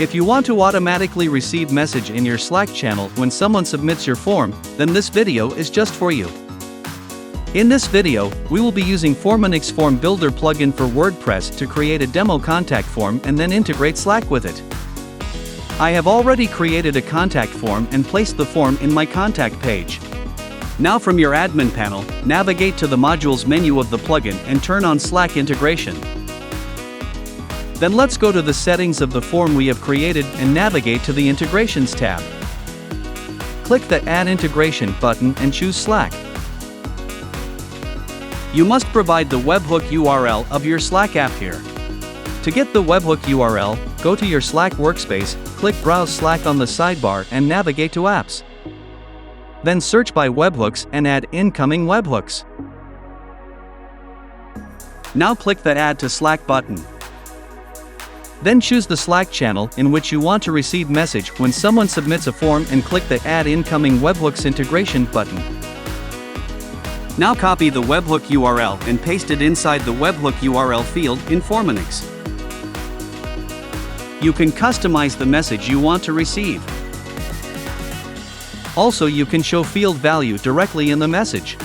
If you want to automatically receive message in your Slack channel when someone submits your form, then this video is just for you. In this video, we will be using Forminix Form Builder plugin for WordPress to create a demo contact form and then integrate Slack with it. I have already created a contact form and placed the form in my contact page. Now from your admin panel, navigate to the modules menu of the plugin and turn on Slack integration. Then let's go to the settings of the form we have created and navigate to the Integrations tab. Click the Add Integration button and choose Slack. You must provide the webhook URL of your Slack app here. To get the webhook URL, go to your Slack workspace, click Browse Slack on the sidebar and navigate to Apps. Then search by webhooks and add incoming webhooks. Now click the Add to Slack button. Then choose the Slack channel in which you want to receive message when someone submits a form and click the Add Incoming Webhooks Integration button. Now copy the webhook URL and paste it inside the webhook URL field in Forminix. You can customize the message you want to receive. Also, you can show field value directly in the message.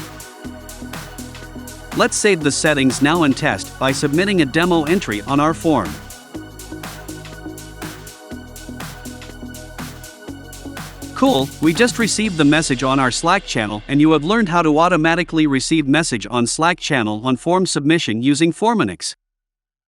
Let's save the settings now and test by submitting a demo entry on our form. Cool, we just received the message on our Slack channel and you have learned how to automatically receive message on Slack channel on form submission using Forminix.